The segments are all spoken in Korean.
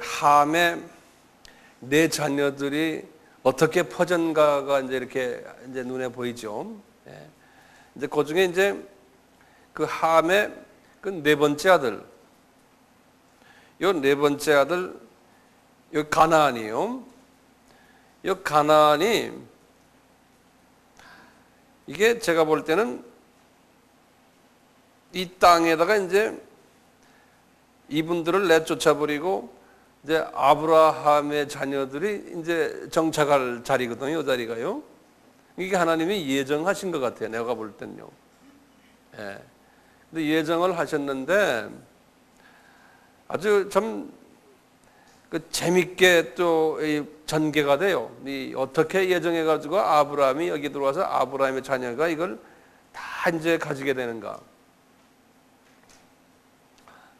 함의 네 자녀들이 어떻게 퍼졌는가가 이제 이렇게 이제 눈에 보이죠. 이제 그 중에 이제 그 함의 그 네 번째 아들, 요 네 번째 아들, 요 가나안이요. 요 가나안이 이게 제가 볼 때는 이 땅에다가 이제 이분들을 내쫓아버리고 이제 아브라함의 자녀들이 이제 정착할 자리거든요. 이 자리가요. 이게 하나님이 예정하신 것 같아요. 내가 볼 때는요. 예. 근데 예정을 하셨는데 아주 참 그 재밌게 또 전개가 돼요. 이 어떻게 예정해가지고 아브라함이 여기 들어와서 아브라함의 자녀가 이걸 다 이제 가지게 되는가?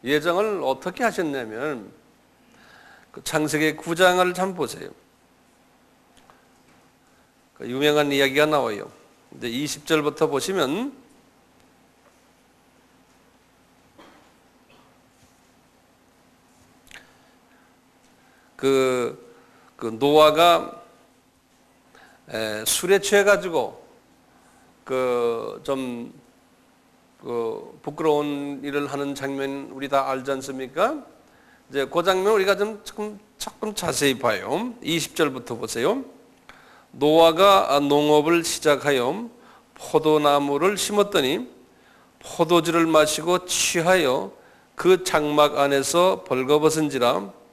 예정을 어떻게 하셨냐면 그 창세기 9장을 참 보세요. 그 유명한 이야기가 나와요. 이제 20절부터 보시면 그 노아가 술에 취해가지고 좀 부끄러운 일을 하는 장면 우리 다 알지 않습니까? 이제 그 장면 우리가 조금 자세히 봐요. 20절부터 보세요. 노아가 농업을 시작하여 포도나무를 심었더니 포도주를 마시고 취하여 그 장막 안에서 벌거벗은지라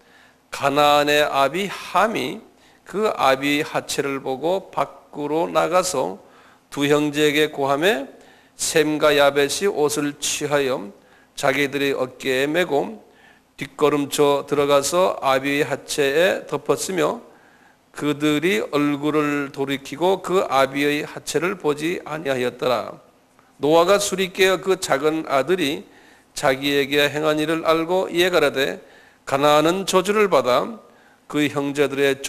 가나안의 아비 함이 그 아비의 하체를 보고 밖으로 나가서 두 형제에게 고하매 셈과 야벳이 옷을 취하여 자기들의 어깨에 메고 뒷걸음쳐 들어가서 아비의 하체에 덮었으며 그들이 얼굴을 돌이키고 그 아비의 하체를 보지 아니하였더라. 노아가 술이 깨어 그 작은 아들이 자기에게 행한 일을 알고 이에 가라되 가나안은 저주를 받아 그 형제들의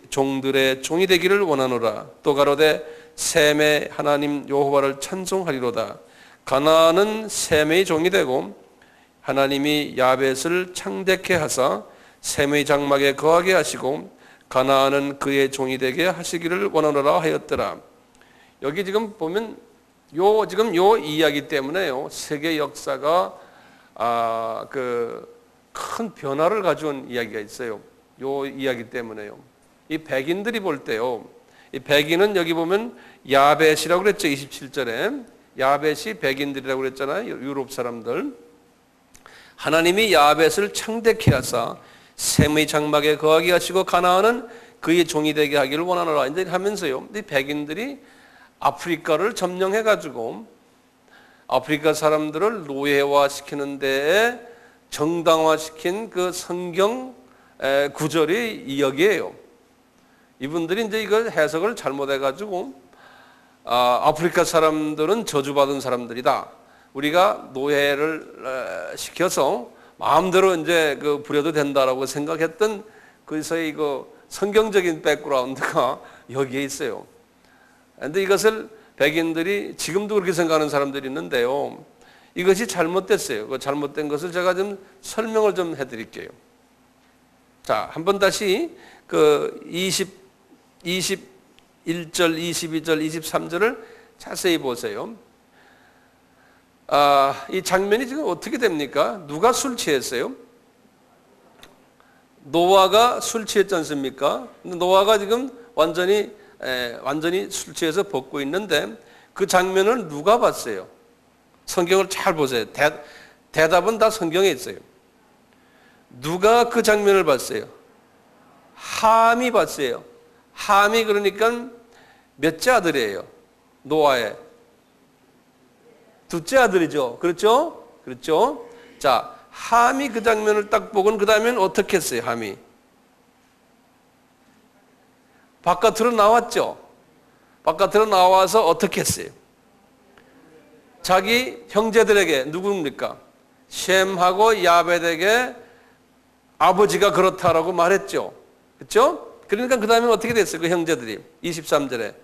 종들의 종이 되기를 원하노라. 또 가로되 셈의 하나님 여호와를 찬송하리로다. 가나안은 셈의 종이 되고 하나님이 야벳을 창대케 하사 셈의 장막에 거하게 하시고 가나안은 그의 종이 되게 하시기를 원하노라 하였더라. 여기 지금 보면 지금 요 이야기 때문에요. 세계 역사가 큰 변화를 가져온 이야기가 있어요. 요 이야기 때문에요. 이 백인들이 볼 때요. 이 백인은 여기 보면 야벳이라고 그랬죠. 27절에. 야벳이 백인들이라고 그랬잖아요. 유럽 사람들. 하나님이 야벳을 창대케 하사 셈의 장막에 거하게 하시고 가나안은 그의 종이 되게 하기를 원하노라. 이제 하면서요. 이 백인들이 아프리카를 점령해가지고 아프리카 사람들을 노예화시키는 데에 정당화시킨 그 성경 구절이 여기에요. 이분들이 이제 이걸 해석을 잘못해가지고 아프리카 사람들은 저주받은 사람들이다. 우리가 노예를 시켜서 마음대로 이제 부려도 된다라고 생각했던 그래서의 성경적인 백그라운드가 여기에 있어요. 그런데 이것을 백인들이 지금도 그렇게 생각하는 사람들이 있는데요. 이것이 잘못됐어요. 그 잘못된 것을 제가 좀 설명을 좀 해드릴게요. 자, 한번 다시 21절, 22절, 23절을 자세히 보세요. 이 장면이 지금 어떻게 됩니까? 누가 술 취했어요? 노아가 술 취했지 않습니까? 노아가 지금 완전히 술 취해서 벗고 있는데 그 장면을 누가 봤어요? 성경을 잘 보세요. 대답은 다 성경에 있어요. 누가 그 장면을 봤어요? 함이 봤어요. 함이 그러니까 몇째 아들이에요? 노아의 둘째 아들이죠. 그렇죠? 그렇죠? 자, 함이 그 장면을 딱 보고는 그 다음에는 어떻게 했어요? 함이 바깥으로 나왔죠. 바깥으로 나와서 어떻게 했어요? 자기 형제들에게 누구입니까? 셈하고 야벳에게 아버지가 그렇다라고 말했죠. 그렇죠? 그러니까 그 다음에 어떻게 됐어요? 그 형제들이 23절에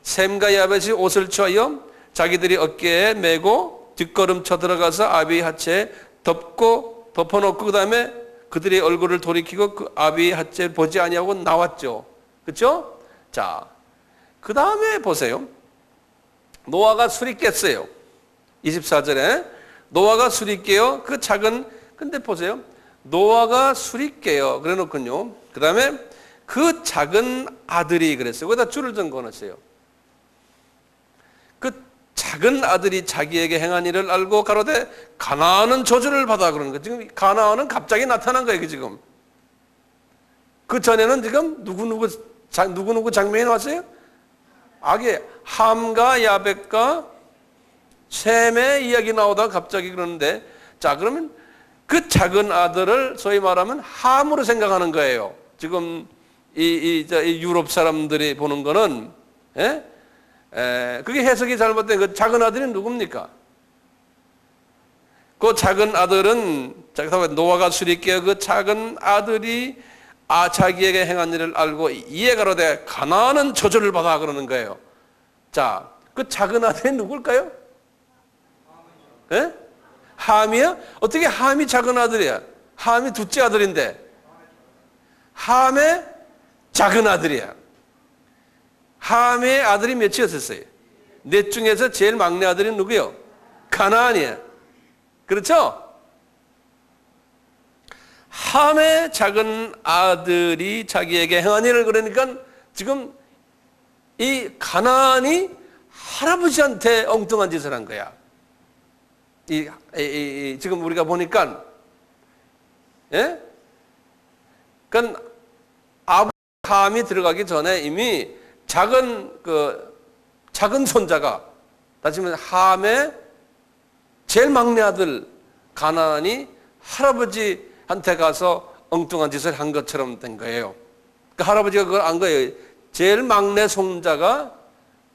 셈과 야벳이 옷을 취하여 자기들이 어깨에 메고 뒷걸음쳐 들어가서 아비의 하체에 덮어놓고 그 다음에 그들의 얼굴을 돌이키고 그 아비의 핫째 보지 아니하고 나왔죠. 그렇죠? 자, 그 다음에 보세요. 노아가 술이 깼어요. 24절에 노아가 술이 깨어 그 작은, 근데 보세요. 노아가 술이 깨어 그래 놓군요. 그 다음에 그 작은 아들이 그랬어요. 거기다 줄을 좀 그어놨어요. 그 작은 아들이 자기에게 행한 일을 알고 가로되 가나안은 저주를 받아 그러는 거예요. 지금 가나안은 갑자기 나타난 거예요. 지금 그 전에는 지금 누구누구 장면이 나왔어요? 악의 함과 야벳과 셈의 이야기 나오다가 갑자기 그러는데, 자 그러면 그 작은 아들을 소위 말하면 함으로 생각하는 거예요. 지금 이 유럽 사람들이 보는 거는, 그게 해석이 잘못된 그 작은 아들이 누굽니까? 그 작은 아들은 노아가 술이 깨어 그 작은 아들이 자기에게 행한 일을 알고 이에 가로되 가나안은 저주를 받아 그러는 거예요. 자, 그 작은 아들이 누굴까요? 함이야? 어떻게 함이 작은 아들이야? 함이 둘째 아들인데 함의 작은 아들이야. 함의 아들이 몇이었어요? 넷 중에서 제일 막내 아들이 누구요? 가나안이야. 그렇죠? 함의 작은 아들이 자기에게 행한 일을, 그러니까 지금 이 가나안이 할아버지한테 엉뚱한 짓을 한 거야. 지금 우리가 보니까, 그러니까 함이 들어가기 전에 이미 작은 손자가, 다시 말해 함의 제일 막내 아들 가나안이 할아버지한테 가서 엉뚱한 짓을 한 것처럼 된 거예요. 그러니까 할아버지가 그걸 안 거예요. 제일 막내 손자가,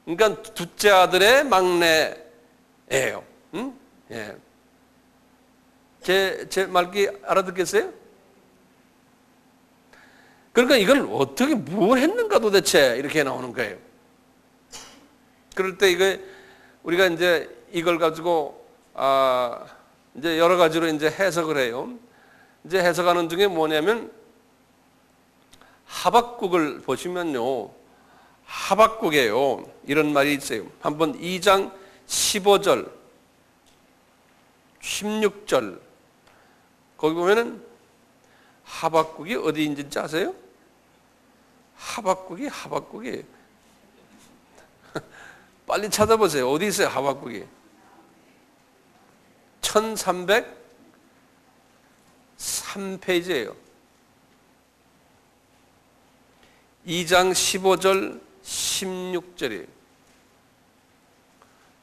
그러니까 둘째 아들의 막내예요. 응? 예. 제 말기 알아듣겠어요? 그러니까 이걸 어떻게 뭘 했는가 도대체 이렇게 나오는 거예요. 그럴 때 우리가 이제 이걸 가지고 이제 여러 가지로 이제 해석을 해요. 이제 해석하는 중에 뭐냐면 하박국을 보시면요. 하박국에요. 이런 말이 있어요. 한번 2장 15절, 16절 거기 보면은 하박국이 어디인지 아세요? 하박국이 빨리 찾아보세요. 어디 있어요? 하박국이 1303페이지예요. 2장 15절 16절이에요.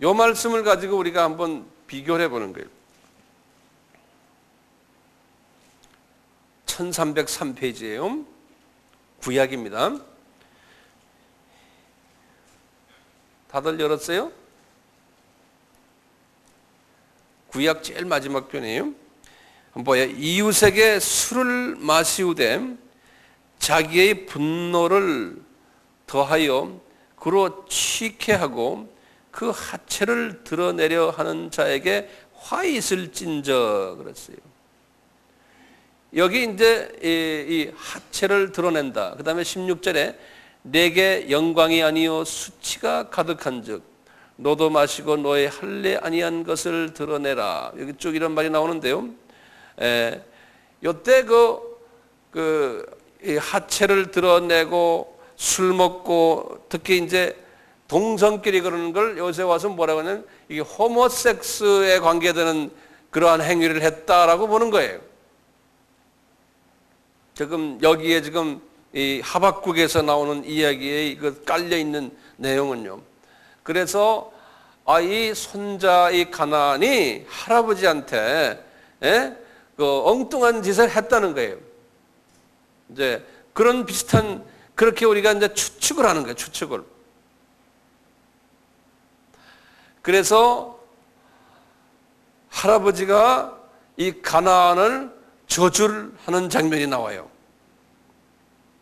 이 말씀을 가지고 우리가 한번 비교를 해보는 거예요. 1303페이지예요. 구약입니다. 다들 열었어요? 구약 제일 마지막 편이에요. 한번 봐요. 이웃에게 술을 마시우되 자기의 분노를 더하여 그로 취케 하고 그 하체를 드러내려 하는 자에게 화 있을진저 그랬어요. 여기 이제 이 하체를 드러낸다. 그 다음에 16절에 내게 영광이 아니요 수치가 가득한즉 너도 마시고 너의 할례 아니한 것을 드러내라. 여기 쭉 이런 말이 나오는데요. 요때 이 하체를 드러내고 술 먹고 특히 이제 동성끼리 그러는 걸 요새 와서 뭐라고 하냐면 이게 호모섹스에 관계되는 그러한 행위를 했다라고 보는 거예요. 지금 여기에 지금 이 하박국에서 나오는 이야기에 깔려 있는 내용은요. 그래서 이 손자 이 가나안이 할아버지한테 엉뚱한 짓을 했다는 거예요. 이제 그런 비슷한 그렇게 우리가 이제 추측을 하는 거예요. 추측을. 그래서 할아버지가 이 가나안을 저주를 하는 장면이 나와요.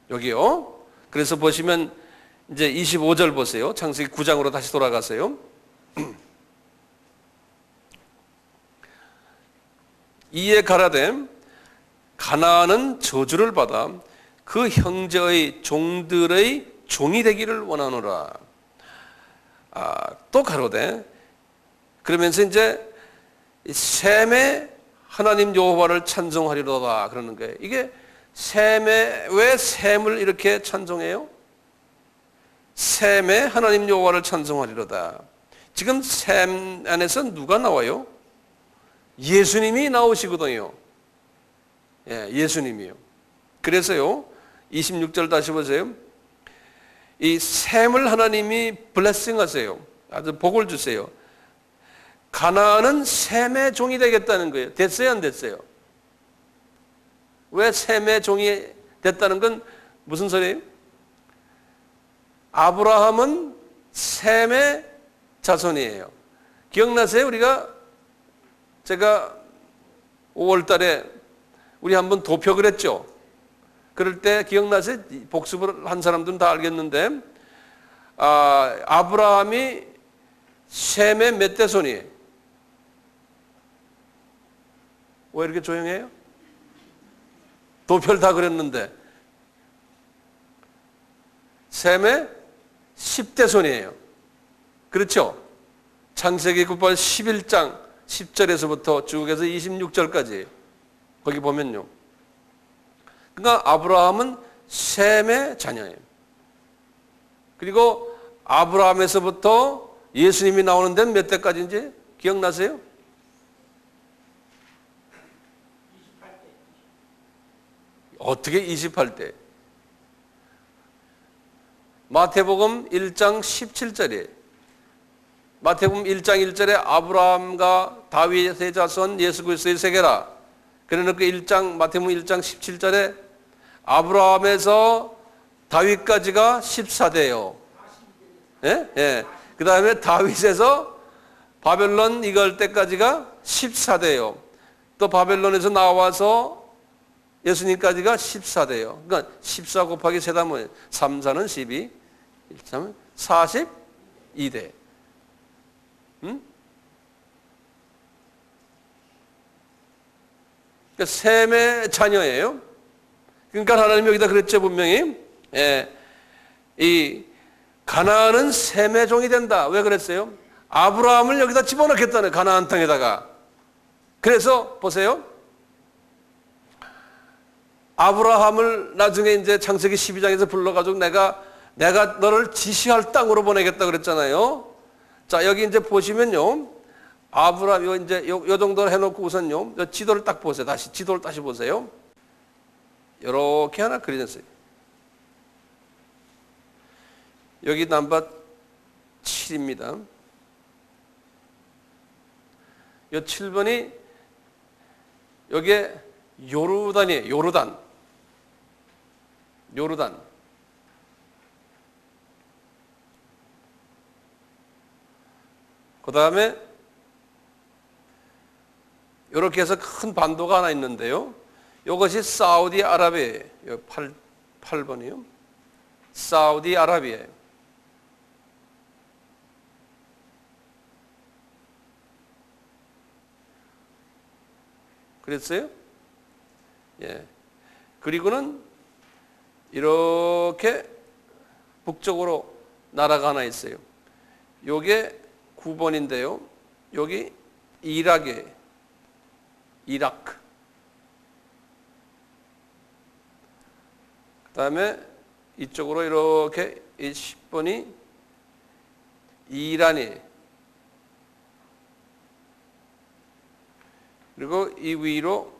여기요. 그래서 보시면 이제 25절 보세요. 창세기 9장으로 다시 돌아가세요. 이에 가라되 가나안은 저주를 받아 그 형제의 종들의 종이 되기를 원하노라. 또 가로되, 그러면서 이제 셈의 하나님 여호와를 찬송하리로다 그러는 거예요. 이게 왜 셈을 이렇게 찬송해요? 셈의 하나님 여호와를 찬송하리로다. 지금 셈 안에서 누가 나와요? 예수님이 나오시거든요. 예수님이요. 그래서요, 26절 다시 보세요. 이 셈을 하나님이 블레싱 하세요. 아주 복을 주세요. 가나안은 셈의 종이 되겠다는 거예요. 됐어요, 안 됐어요? 왜 셈의 종이 됐다는 건 무슨 소리예요? 아브라함은 셈의 자손이에요. 기억나세요? 제가 5월 달에 우리 한번 도표를 했죠. 그럴 때 기억나세요? 복습을 한 사람들은 다 알겠는데, 아브라함이 셈의 몇 대 손이에요? 왜 이렇게 조용해요? 도표를 다 그렸는데. 셈의 10대 손이에요. 그렇죠? 창세기 11장 10절에서부터 쭉 해서 26절까지 거기 보면요. 그러니까 아브라함은 셈의 자녀예요. 그리고 아브라함에서부터 예수님이 나오는 데는 몇 대까지인지 기억나세요? 28대. 어떻게 28대? 마태복음 1장 17절이에요. 마태복음 1장 1절에 아브라함과 다윗의 자손 예수 그리스도의 세계라. 그러나 그 마태복음 1장 17절에 아브라함에서 다윗까지가 14대예요. 예? 그 다음에 다윗에서 바벨론 이걸 때까지가 14대예요. 또 바벨론에서 나와서 예수님까지가 14대예요. 그러니까 14 곱하기 세다 뭐예요? 3, 4는 12, 1, 3은 42대. 그러니까 셈의 자녀예요. 그러니까 하나님이 여기다 그랬죠, 분명히. 이 가나안은 셈의 종이 된다. 왜 그랬어요? 아브라함을 여기다 집어넣겠다는, 가나안 땅에다가. 그래서 보세요. 아브라함을 나중에 이제 창세기 12장에서 불러가지고 내가 너를 지시할 땅으로 보내겠다 그랬잖아요. 자, 여기 이제 보시면요. 아브라함, 요 정도로 해놓고 우선요. 지도를 딱 보세요. 지도를 다시 보세요. 이렇게 하나 그려졌어요. 여기 넘버 7입니다. 요 7번이 여기에 요르단이에요. 요르단. 그 다음에 이렇게 해서 큰 반도가 하나 있는데요. 이것이 사우디아라비아예요. 8번이요. 사우디아라비아예요. 그랬어요? 예. 그리고는 이렇게 북쪽으로 나라가 하나 있어요. 요게 9번인데요. 여기 이라크. 그 다음에 이쪽으로 이렇게 10번이 이란이. 그리고 이 위로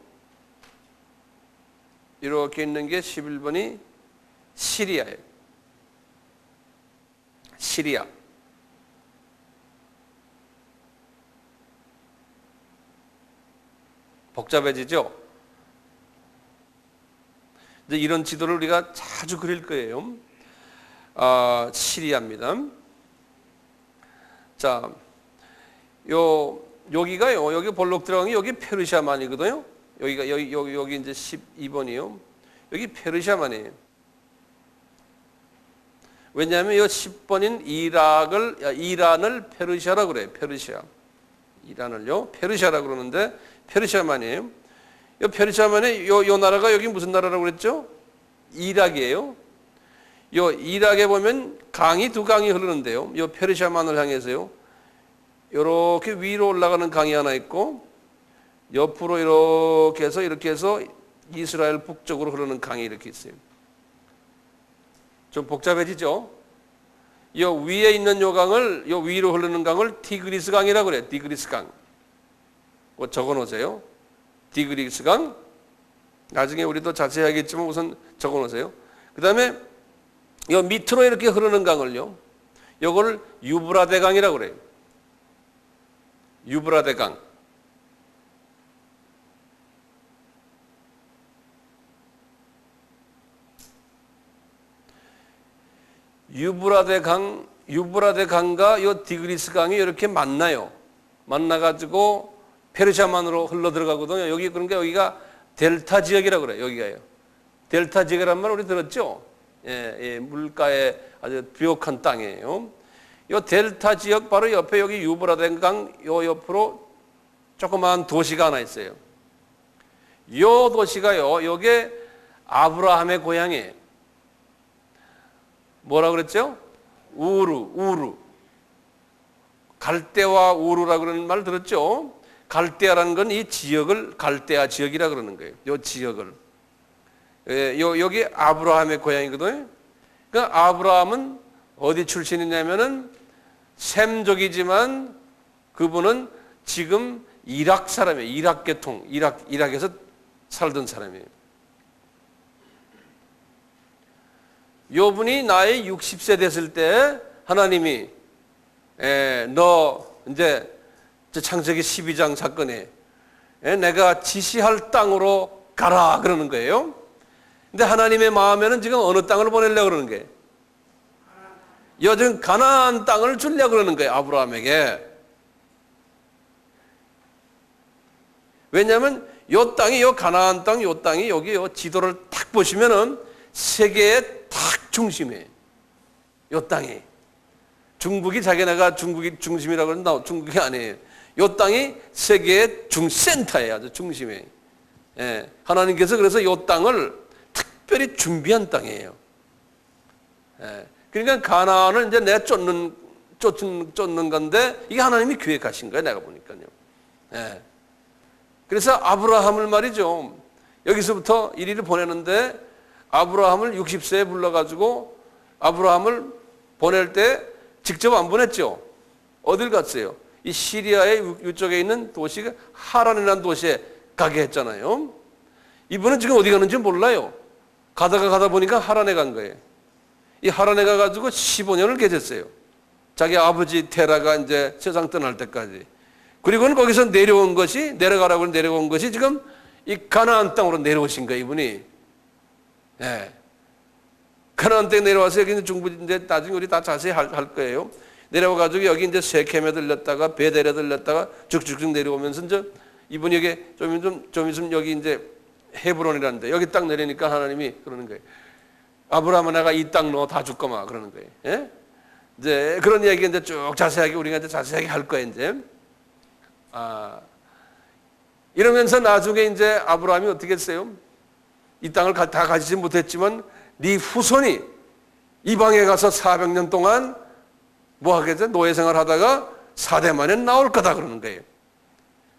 이렇게 있는 게 11번이 시리아예요. 시리아. 복잡해지죠? 이제 이런 지도를 우리가 자주 그릴 거예요. 시리아입니다. 자, 여기가요. 여기 볼록 들어간 게 여기 페르시아만이거든요. 여기 이제 12번이요. 여기 페르시아만이에요. 왜냐하면 이 10번인 이란을 페르시아라고 그래요. 페르시아. 이란을요. 페르시아라고 그러는데 페르시아만이에요. 요 페르시아만의 요 나라가 여기 무슨 나라라고 그랬죠? 이락이에요. 요 이락에 보면 두 강이 흐르는데요. 요 페르시아만을 향해서요. 이렇게 위로 올라가는 강이 하나 있고 옆으로 이렇게 해서 이스라엘 북쪽으로 흐르는 강이 이렇게 있어요. 좀 복잡해지죠? 요 위에 있는 요 위로 흐르는 강을 티그리스 강이라고 그래요. 티그리스 강. 적어 놓으세요. 티그리스 강. 나중에 우리도 자세히 하겠지만 우선 적어 놓으세요. 그 다음에 요 밑으로 이렇게 흐르는 강을요. 요걸 유브라데 강이라고 그래요. 유브라데 강. 유브라데 강과 요 디그리스 강이 이렇게 만나요. 만나가지고 페르시아만으로 흘러 들어가거든요. 그러니까 여기가 델타 지역이라고 그래요. 여기가요. 델타 지역이란 말 우리 들었죠? 물가에 아주 비옥한 땅이에요. 요 델타 지역 바로 옆에 여기 유브라데 강 요 옆으로 조그마한 도시가 하나 있어요. 요 도시가요. 요게 아브라함의 고향이에요. 뭐라 그랬죠? 우루. 갈대와 우루라 그러는 말 들었죠? 갈대아라는 건 이 지역을 갈대아 지역이라 그러는 거예요. 요 지역을. 여기 아브라함의 고향이거든요. 그러니까 아브라함은 어디 출신이냐면은 셈족이지만 그분은 지금 이락 사람이에요. 이락 계통, 이락에서 살던 사람이에요. 요 분이 나이 60세 됐을 때 하나님이 너 이제 창세기 12장 사건에 내가 지시할 땅으로 가라 그러는 거예요. 근데 하나님의 마음에는 지금 어느 땅을 보내려고 그러는 거예요? 요즘 가나안 땅을 주려고 그러는 거예요. 아브라함에게. 왜냐하면 요 땅이 요 가나안 땅 요 땅이 여기 요 지도를 딱 보시면은 세계의 딱 중심이에요. 요 땅이. 중국이 자기네가 중국이 중심이라고 그러는데 중국이 아니에요. 요 땅이 세계의 센터예요. 아주 중심이에요. 하나님께서 그래서 요 땅을 특별히 준비한 땅이에요. 그러니까 가나안을 이제 내가 쫓는 건데 이게 하나님이 계획하신 거예요. 내가 보니까요. 그래서 아브라함을 말이죠. 여기서부터 이리를 보내는데 아브라함을 60세에 불러가지고 아브라함을 보낼 때 직접 안 보냈죠. 어딜 갔어요? 이 시리아의 이쪽에 있는 도시가 하란이라는 도시에 가게 했잖아요. 이분은 지금 어디 가는지 몰라요. 가다 보니까 하란에 간 거예요. 이 하란에 가가지고 15년을 계셨어요. 자기 아버지 테라가 이제 세상 떠날 때까지. 그리고는 거기서 내려가라고 내려온 것이 지금 이 가나안 땅으로 내려오신 거예요, 이분이. 가나안 땅에 내려와서 여기 중부인데 나중에 우리 다 자세히 할 거예요. 내려와가지고 여기 이제 세켐에 들렸다가 베델에 들렸다가 쭉쭉쭉 내려오면서 이제 이분이 여기 좀 있으면 여기 이제 헤브론이라는데 여기 딱 내리니까 하나님이 그러는 거예요. 아브라함아 내가 이 땅 너 다 줄 거마 그러는 거예요. 이제 그런 이야기 이제 쭉 자세하게 우리가 이제 자세하게 할 거예요 이제. 이러면서 나중에 이제 아브라함이 어떻게 했어요? 이 땅을 다 가지지 못했지만 네 후손이 이방에 가서 400년 동안 뭐 하겠죠? 노예 생활하다가 4대 만에 나올 거다 그러는 거예요.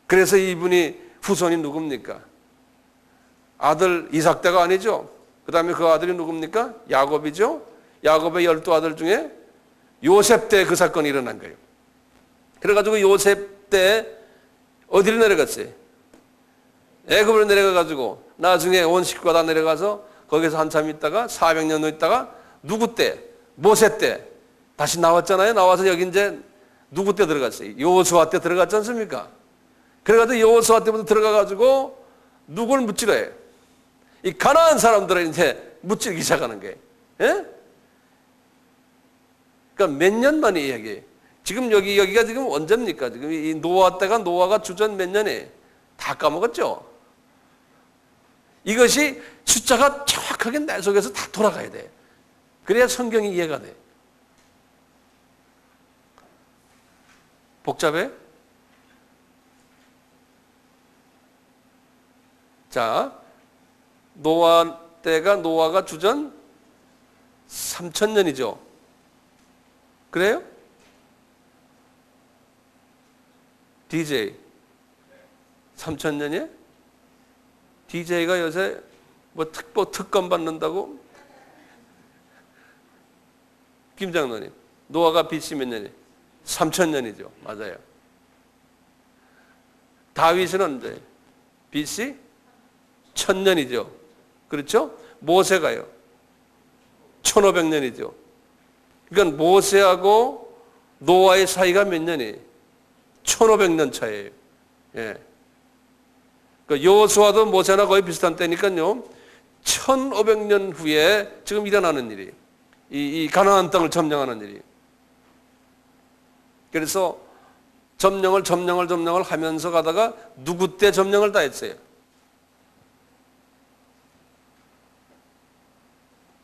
그래서 이분이 후손이 누굽니까? 아들 이삭대가 아니죠. 그 다음에 그 아들이 누굽니까? 야곱이죠. 야곱의 12아들 중에 요셉 때 그 사건이 일어난 거예요. 그래가지고 요셉 때 어디로 내려갔어요? 애굽으로 내려가가지고 나중에 온 식구가 다 내려가서 거기서 한참 있다가 400년 있다가 누구 때? 모세 때 다시 나왔잖아요. 나와서 여기 이제 누구 때 들어갔어요? 여호수아 때 들어갔지 않습니까? 그래가지고 여호수아 때부터 들어가가지고 누굴 무찌러 해요? 이 가나안 사람들을 이제 무찌르기 시작하는 거예요. 그러니까 몇 년 만에 이야기예요. 지금 여기가 지금 언제입니까? 지금 이 노아가 주전 몇 년이에요? 다 까먹었죠? 이것이 숫자가 정확하게 내 속에서 다 돌아가야 돼. 그래야 성경이 이해가 돼. 복잡해? 자, 노아 때가 노아가 주전 3,000년이죠. 그래요? DJ 3,000년이에요? DJ가 요새 뭐 특권 받는다고? 김 장로님, 노아가 BC 몇 년이에요? 3,000년이죠. 맞아요. 다윗은 언제? BC 1,000년이죠. 그렇죠? 모세가요. 1,500년이죠. 그러니까 모세하고 노아의 사이가 몇 년이에요? 1,500년 차이에요. 예. 그러니까 여호수아도 모세나 거의 비슷한 때니까요. 1,500년 후에 지금 일어나는 일이 이 가나안 땅을 점령하는 일이. 그래서 점령을 하면서 가다가 누구 때 점령을 다 했어요?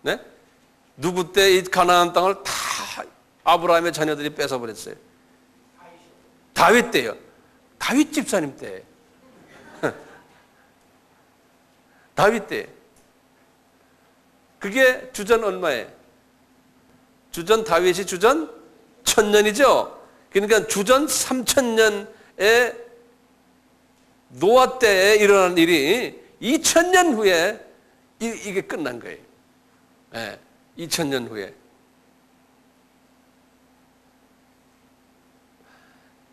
네? 누구 때 이 가나안 땅을 다 아브라함의 자녀들이 뺏어버렸어요? 다윗 때요. 다윗 집사님 때. 다윗 때. 그게 주전 얼마에? 주전 다윗이 주전 1,000년이죠. 그러니까 주전 3,000년에 노아 때에 일어난 일이 2,000년 후에 이게 끝난 거예요. 네, 2,000년 후에.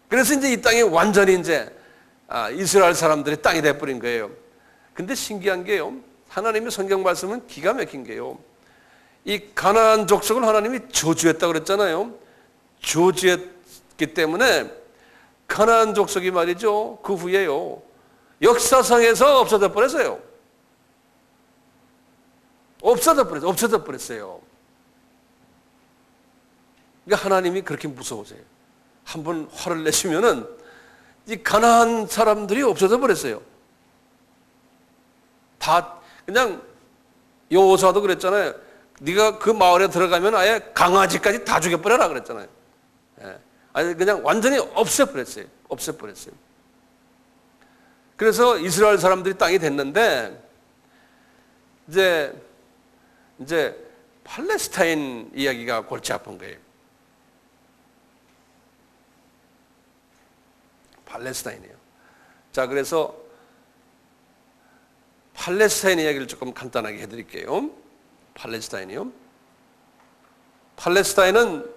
그래서 이제 이 땅이 완전히 이제 이스라엘 사람들의 땅이 돼버린 거예요. 근데 신기한 게요. 하나님의 성경 말씀은 기가 막힌 게요. 이 가나안 족속을 하나님이 저주했다고 그랬잖아요. 저주했기 때문에 가나안 족속이 말이죠. 그 후에요. 역사상에서 없어져 버렸어요. 없어져 버렸어요. 그러니까 하나님이 그렇게 무서우세요. 한번 화를 내시면은 이 가나안 사람들이 없어져 버렸어요. 다 그냥 여호수아도 그랬잖아요. 네가 그 마을에 들어가면 아예 강아지까지 다 죽여버려라 그랬잖아요. 예. 아니 그냥 완전히 없애버렸어요. 그래서 이스라엘 사람들이 땅이 됐는데 이제 팔레스타인 이야기가 골치 아픈 거예요. 팔레스타인이에요. 자, 그래서 팔레스타인 이야기를 조금 간단하게 해드릴게요. 팔레스타인이요. 팔레스타인은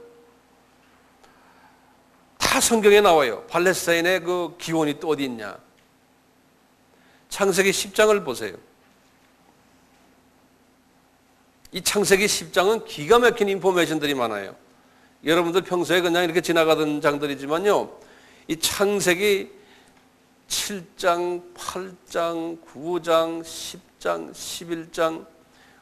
다 성경에 나와요. 팔레스타인의 그 기원이 또 어디 있냐? 창세기 10장을 보세요. 이 창세기 10장은 기가 막힌 인포메이션들이 많아요. 여러분들 평소에 그냥 이렇게 지나가던 장들이지만요. 이 창세기 7장, 8장, 9장, 10장, 11장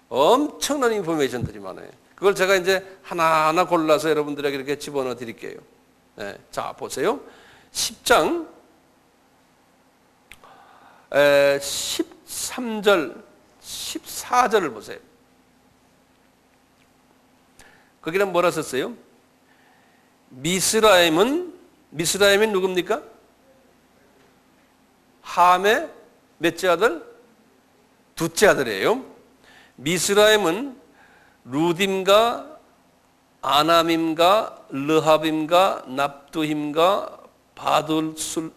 엄청난 인포메이션들이 많아요. 그걸 제가 이제 하나하나 골라서 여러분들에게 이렇게 집어넣어 드릴게요. 네, 자, 보세요. 10장 13절, 14절을 보세요. 거기는 뭐라 썼어요? 미스라임이 누굽니까? 함의 몇째 아들? 둘째 아들이에요. 미스라임은 루딤과 아남임과 르합임과 납두힘과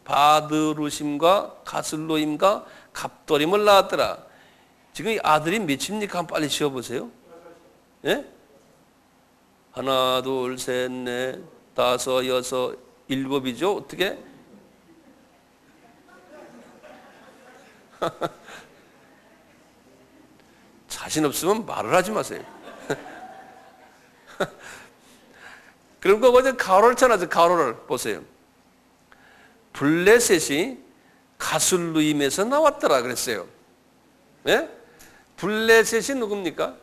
바드루심과 가슬로임과 갑도림을 낳았더라. 지금 이 아들이 몇입니까? 한번 빨리 지어보세요. 예? 하나, 둘, 셋, 넷, 다섯, 여섯, 일곱이죠. 어떻게? 자신 없으면 말을 하지 마세요. 그럼 그거 이제 가로를 쳐놔서 가로를 보세요. 블레셋이 가술루임에서 나왔더라 그랬어요. 예? 블레셋이 누굽니까?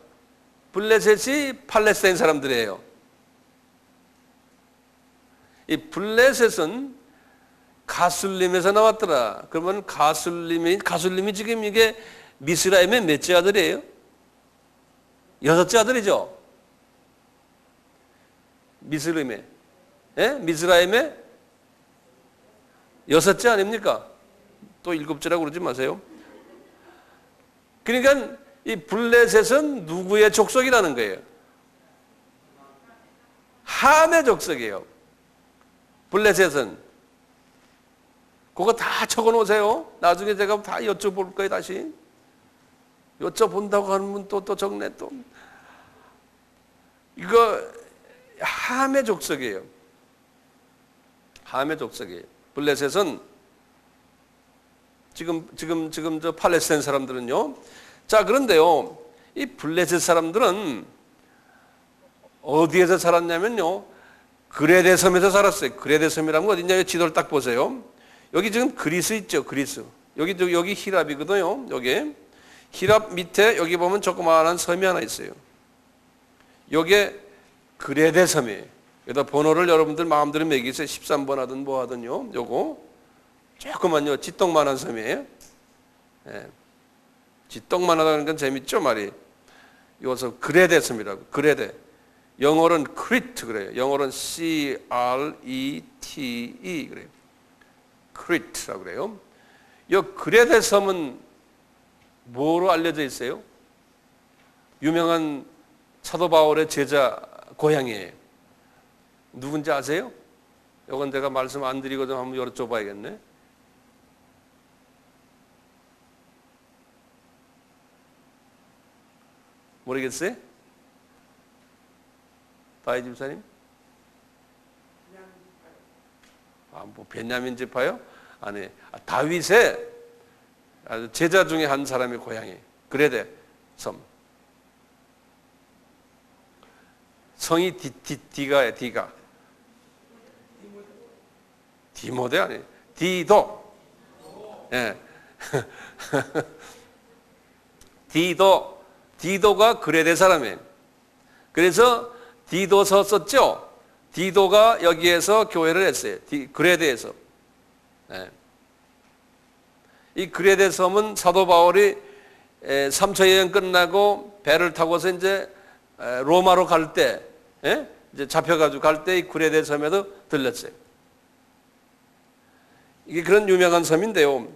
블레셋이 팔레스타인 사람들이에요. 이 블레셋은 가술림에서 나왔더라. 그러면 가술림이 지금 이게 미스라임의 몇째 아들이에요? 여섯째 아들이죠. 미스라임의, 예? 미스라임의 여섯째 아닙니까? 또 일곱째라고 그러지 마세요. 그러니까 이 블레셋은 누구의 족속이라는 거예요? 함의 족속이에요. 블레셋은. 그거 다 적어 놓으세요. 나중에 제가 다 여쭤볼 거예요, 다시. 여쭤본다고 하면 또 적네, 또. 이거 함의 족속이에요. 함의 족속이에요. 블레셋은 지금 저 팔레스타인 사람들은요. 자, 그런데요. 이 블레셋 사람들은 어디에서 살았냐면요. 그레데 섬에서 살았어요. 그레데 섬이라는 건 어디냐? 지도를 딱 보세요. 여기 지금 그리스 있죠, 그리스. 여기 히랍이거든요. 여기 히랍 밑에 여기 보면 조그마한 섬이 하나 있어요. 요게 그레데 섬이에요. 여기다 번호를 여러분들 마음대로 매기세요. 13번 하든 뭐 하든요. 요거 조그만요, 지똥만한 섬이에요. 예. 지똥만하다는 건 재밌죠, 말이. 이것은 그레데 섬이라고. 그레데. 영어로는 크리트 그래요. 영어로는 C-R-E-T-E 그래요. 크리트라고 그래요. 이 그레데 섬은 뭐로 알려져 있어요? 유명한 사도 바울의 제자 고향이에요. 누군지 아세요? 이건 제가 말씀 안 드리고 좀 한번 여쭤봐야겠네. 모르겠어요? 다이 집사님? 뭐 베냐민 지파요? 아니, 다윗의 제자 중에 한 사람의 고향이 그레데 섬. 성이 디가예요, 디가. 디모데 아니에요. 디도. 예. 디도가 그레데 사람이에요. 그래서 디도서 썼죠? 디도가 여기에서 교회를 했어요. 그레데에서. 네. 이 그레데 섬은 사도 바울이 3차 여행 끝나고 배를 타고서 이제 로마로 갈 때, 이제 잡혀가지고 갈 때 이 그레데 섬에도 들렸어요. 이게 그런 유명한 섬인데요.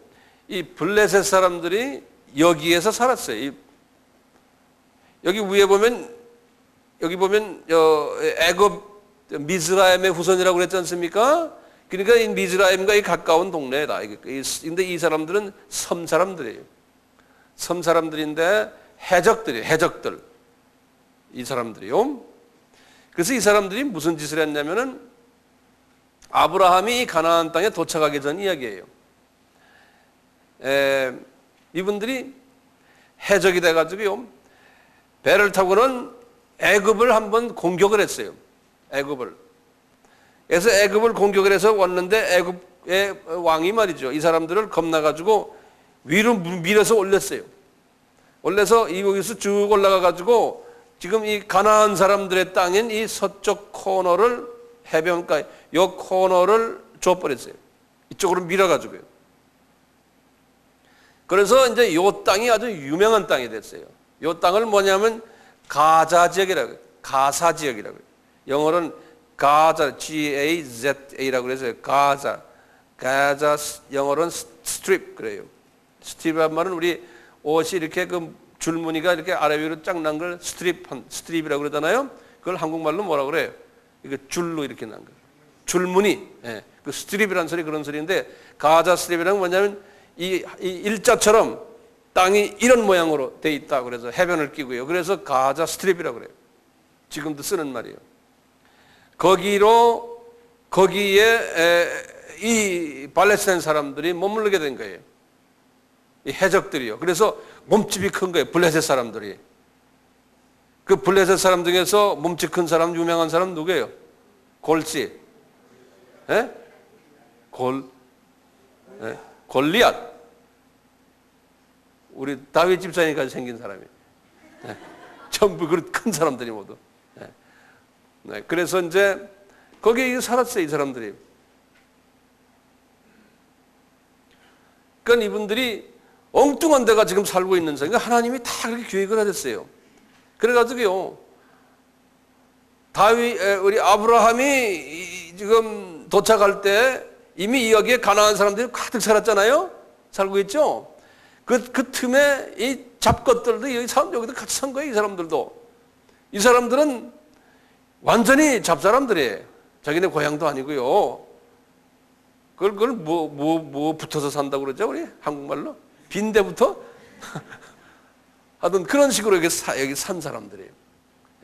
이 블레셋 사람들이 여기에서 살았어요. 여기 위에 보면 애굽 미즈라임의 후손이라고 그랬지 않습니까? 그러니까 이 미즈라임과 이 가까운 동네다. 근데 이 사람들은 섬 사람들이에요. 섬 사람들인데 해적들. 이 사람들이요. 그래서 이 사람들이 무슨 짓을 했냐면은 아브라함이 가나안 땅에 도착하기 전 이야기예요. 이분들이 해적이 돼가지고요. 배를 타고는 애굽을 한번 공격을 했어요. 애굽을. 그래서 애굽을 공격을 해서 왔는데 애굽의 왕이 말이죠. 이 사람들을 겁나가지고 위로 밀어서 올렸어요. 올려서 여기서 쭉 올라가가지고 지금 이 가나안 사람들의 땅인 이 서쪽 코너를 해변가, 이 코너를 줘버렸어요. 이쪽으로 밀어가지고요. 그래서 이제 이 땅이 아주 유명한 땅이 됐어요. 이 땅을 뭐냐면 가자 지역이라고 해요. 가사 지역이라고 해요. 영어로는 가자, G-A-Z-A라고 해서 가자, 영어로는 스트립 그래요. 스트립이란 말은 우리 옷이 이렇게 그 줄무늬가 이렇게 아래 위로 쫙 난 걸 스트립이라고 그러잖아요. 그걸 한국말로 뭐라고 그래요? 이거 줄로 이렇게 난 거. 줄무늬. 예. 그 스트립이라는 소리 그런 소리인데 가자 스트립이란 뭐냐면 이 일자처럼 땅이 이런 모양으로 돼 있다. 그래서 해변을 끼고요. 그래서 가자 스트립이라고 그래요. 지금도 쓰는 말이에요. 거기에 이 팔레스타인 사람들이 머물게 된 거예요. 이 해적들이요. 그래서 몸집이 큰 거예요. 블레셋 사람들이. 그 블레셋 사람 중에서 몸집 큰 사람, 유명한 사람 누구예요? 골씨. 예? 골리앗. 우리 다윗 집사님까지 생긴 사람이. 예. 전부 그런 큰 사람들이 모두. 예. 네. 그래서 이제 거기에 살았어요, 이 사람들이. 그러니까 이분들이 엉뚱한 데가 지금 살고 있는 사람. 그러니까 하나님이 다 그렇게 계획을 하셨어요. 그래가지고요, 우리 아브라함이 지금 도착할 때 이미 여기에 가나안 사람들이 가득 살았잖아요? 살고 있죠? 그 틈에 이 잡것들도 여기도 같이 산 거예요. 이 사람들도. 이 사람들은 완전히 잡사람들이에요. 자기네 고향도 아니고요. 그걸 뭐 붙어서 산다고 그러죠? 우리 한국말로? 빈대부터? 하여튼 그런 식으로 여기 산 사람들이에요.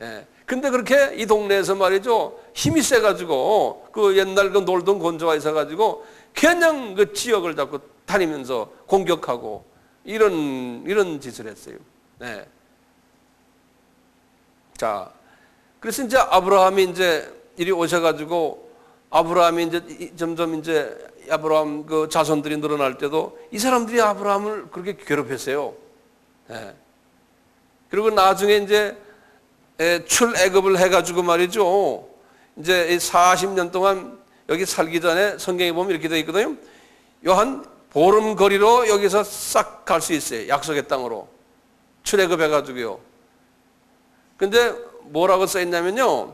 예. 근데 그렇게 이 동네에서 말이죠. 힘이 세가지고 그 옛날 그 놀던 건조가 있어가지고 그냥 그 지역을 자꾸 다니면서 공격하고 이런 짓을 했어요. 네. 자, 그래서 이제 아브라함이 이제 이리 오셔가지고 아브라함이 이제 점점 이제 아브라함 그 자손들이 늘어날 때도 이 사람들이 아브라함을 그렇게 괴롭혔어요. 네. 그리고 나중에 이제 출애굽을 해가지고 말이죠. 이제 40년 동안 여기 살기 전에 성경에 보면 이렇게 되어 있거든요. 요 한 보름 거리로 여기서 싹 갈 수 있어요. 약속의 땅으로. 출애굽 해가지고요. 근데 뭐라고 써 있냐면요.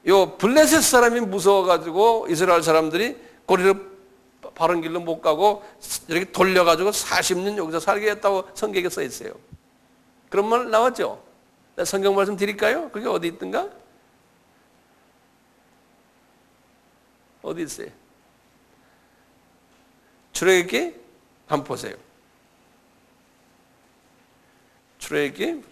요 블레셋 사람이 무서워가지고 이스라엘 사람들이 거리를 바른 길로 못 가고 이렇게 돌려가지고 40년 여기서 살게 했다고 성경에 써 있어요. 그런 말 나왔죠? 성경 말씀 드릴까요? 그게 어디 있던가? 어디 있어요? 출애굽기 한번 보세요. 출애굽기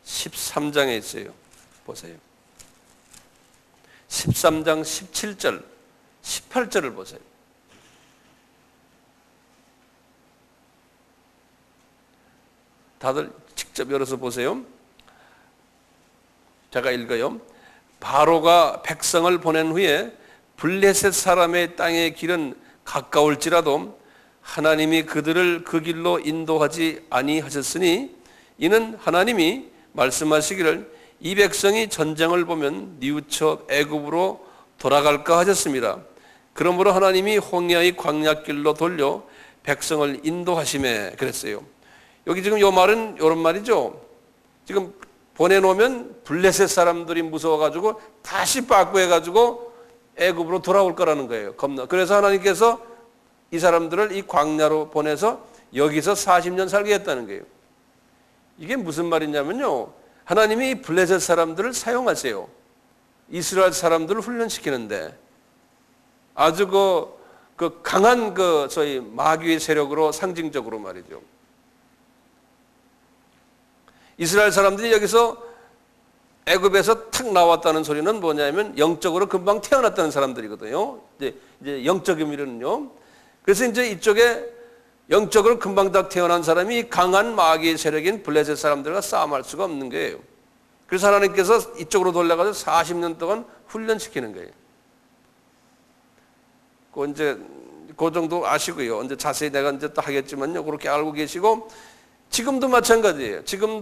13장에 있어요. 보세요. 13장 17절, 18절을 보세요. 다들 직접 열어서 보세요. 제가 읽어요. 바로가 백성을 보낸 후에 블레셋 사람의 땅의 길은 가까울지라도 하나님이 그들을 그 길로 인도하지 아니하셨으니 이는 하나님이 말씀하시기를 이 백성이 전쟁을 보면 뉘우쳐 애굽으로 돌아갈까 하셨습니다. 그러므로 하나님이 홍해의 광야길로 돌려 백성을 인도하심에 그랬어요. 여기 지금 요 말은 요런 말이죠. 지금 보내놓으면 블레셋 사람들이 무서워가지고 다시 빠꾸해가지고 애굽으로 돌아올 거라는 거예요. 겁나. 그래서 하나님께서 이 사람들을 이 광야로 보내서 여기서 40년 살게 했다는 거예요. 이게 무슨 말이냐면요. 하나님이 블레셋 사람들을 사용하세요. 이스라엘 사람들을 훈련시키는데 아주 그 강한 소위 마귀의 세력으로 상징적으로 말이죠. 이스라엘 사람들이 여기서 애굽에서 탁 나왔다는 소리는 뭐냐면 영적으로 금방 태어났다는 사람들이거든요. 이제 영적 의미는요. 그래서 이제 이쪽에 영적으로 금방 딱 태어난 사람이 강한 마귀의 세력인 블레셋 사람들과 싸움할 수가 없는 거예요. 그래서 하나님께서 이쪽으로 돌려가지고 40년 동안 훈련시키는 거예요. 그 정도 아시고요. 이제 자세히 내가 이제 또 하겠지만요. 그렇게 알고 계시고 지금도 마찬가지예요. 지금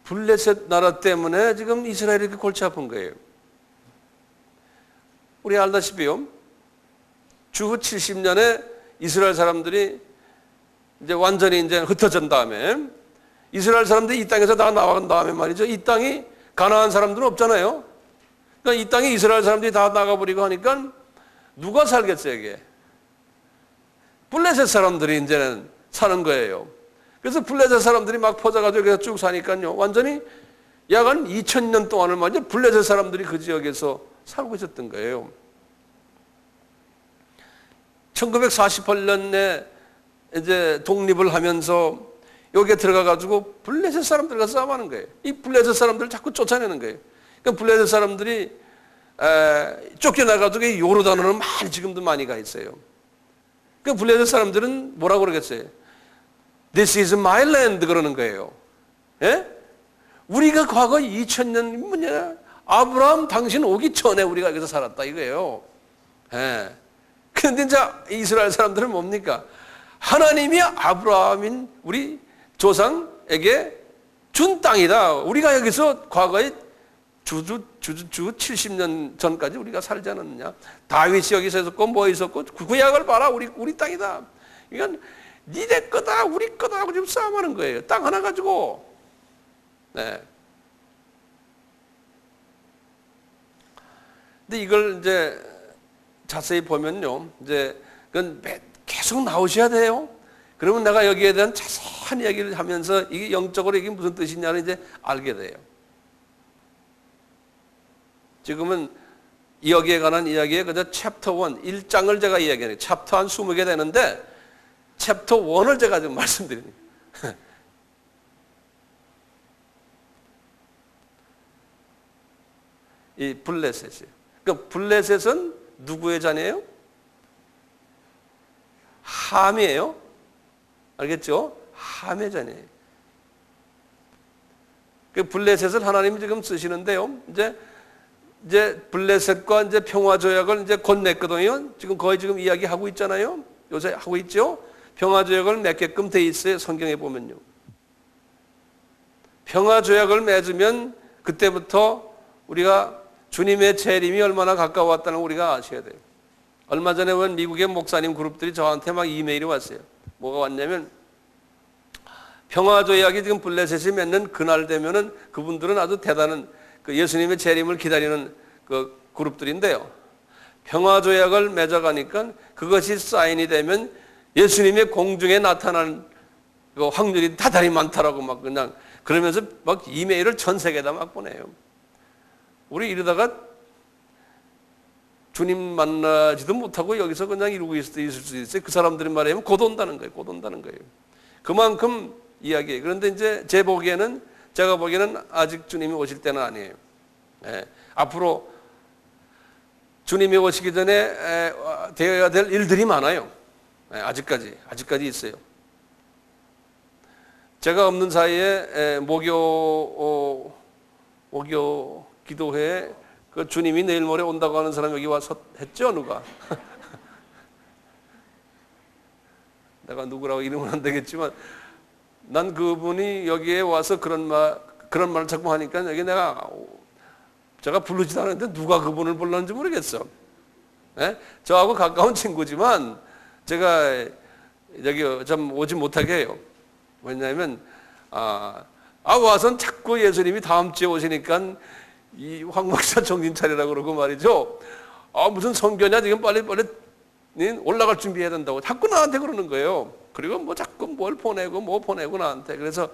블레셋 나라 때문에 지금 이스라엘이 이렇게 골치 아픈 거예요. 우리 알다시피요. 주후 70년에 이스라엘 사람들이 이제 완전히 이제 흩어진 다음에 이스라엘 사람들이 이 땅에서 다 나간 다음에 말이죠. 이 땅이 가나안 사람들은 없잖아요. 그러니까 이 땅에 이스라엘 사람들이 다 나가버리고 하니까 누가 살겠어요, 이게? 블레셋 사람들이 이제는 사는 거예요. 그래서 블레셋 사람들이 막 퍼져가지고 여기서 쭉 사니까요. 완전히 약 한 2000년 동안을 말이죠. 블레셋 사람들이 그 지역에서 살고 있었던 거예요. 1948년에 이제 독립을 하면서 여기에 들어가가지고 블레셋 사람들과 싸움하는 거예요. 이 블레셋 사람들을 자꾸 쫓아내는 거예요. 그러니까 블레셋 사람들이 쫓겨나가지고 요르단으로 지금도 많이 가 있어요. 그 블레셋 사람들은 뭐라고 그러겠어요? This is my land 그러는 거예요. 예? 우리가 과거 2000년 뭐냐? 아브라함 당신 오기 전에 우리가 여기서 살았다 이거예요. 예. 그런데 이제 이스라엘 사람들은 뭡니까? 하나님이 아브라함인 우리 조상에게 준 땅이다. 우리가 여기서 과거에 주 70년 전까지 우리가 살지 않았느냐. 다윗이 여기서 있었고 뭐 있었고 구약을 봐라. 우리 땅이다. 이건 니네 거다 우리 거다 하고 지금 싸움하는 거예요. 땅 하나 가지고. 네. 근데 이걸 이제 자세히 보면요, 이제 그건 계속 나오셔야 돼요. 그러면 내가 여기에 대한 자세한 이야기를 하면서 이게 영적으로 이게 무슨 뜻이냐를 이제 알게 돼요. 지금은 여기에 관한 이야기에 그저 챕터 1, 1장을 제가 이야기해요. 챕터 한 20개 되는데 챕터 1을 제가 지금 말씀드립니다. 이 블레셋이에요. 그러니까 블레셋은 누구의 자녀예요? 함이에요. 알겠죠? 함의 자녀예요. 그 블레셋을 하나님이 지금 쓰시는데요. 이제 블레셋과 이제 평화 조약을 이제 곧 맺거든요. 지금 거의 지금 이야기하고 있잖아요. 요새 하고 있죠. 평화 조약을 맺게끔 돼 있어요. 성경에 보면요. 평화 조약을 맺으면 그때부터 우리가 주님의 재림이 얼마나 가까웠다는 걸 우리가 아셔야 돼요. 얼마 전에 온 미국의 목사님 그룹들이 저한테 막 이메일이 왔어요. 뭐가 왔냐면 평화 조약이 지금 블레셋이 맺는 그날 되면은 그분들은 아주 대단한 그 예수님의 재림을 기다리는 그 그룹들인데요. 평화 조약을 맺어가니까 그것이 사인이 되면 예수님의 공중에 나타나는 그 확률이 대단히 많다라고 막 그냥 그러면서 막 이메일을 전 세계에다 막 보내요. 우리 이러다가 주님 만나지도 못하고 여기서 그냥 이러고 있을 수 있어요. 그 사람들이 말하면 곧 온다는 거예요. 곧 온다는 거예요. 그만큼 이야기해요. 그런데 이제 제가 보기에는 아직 주님이 오실 때는 아니에요. 앞으로 주님이 오시기 전에 되어야 될 일들이 많아요. 아직까지 있어요. 제가 없는 사이에 목요 기도회에 그 주님이 내일 모레 온다고 하는 사람 여기 와서 했죠, 누가? 내가 누구라고 이름은 안 되겠지만 난 그분이 여기에 와서 그런 말을 자꾸 하니까 여기 제가 부르지도 않았는데 누가 그분을 불렀는지 모르겠어. 저하고 가까운 친구지만 제가 여기 좀 오지 못하게 해요. 왜냐하면 와서는 자꾸 예수님이 다음 주에 오시니까 이 황 목사 정신 차리라고 그러고 말이죠. 무슨 선교냐 지금 빨리 올라갈 준비해야 된다고 자꾸 나한테 그러는 거예요. 그리고 뭐 자꾸 뭘 보내고 나한테. 그래서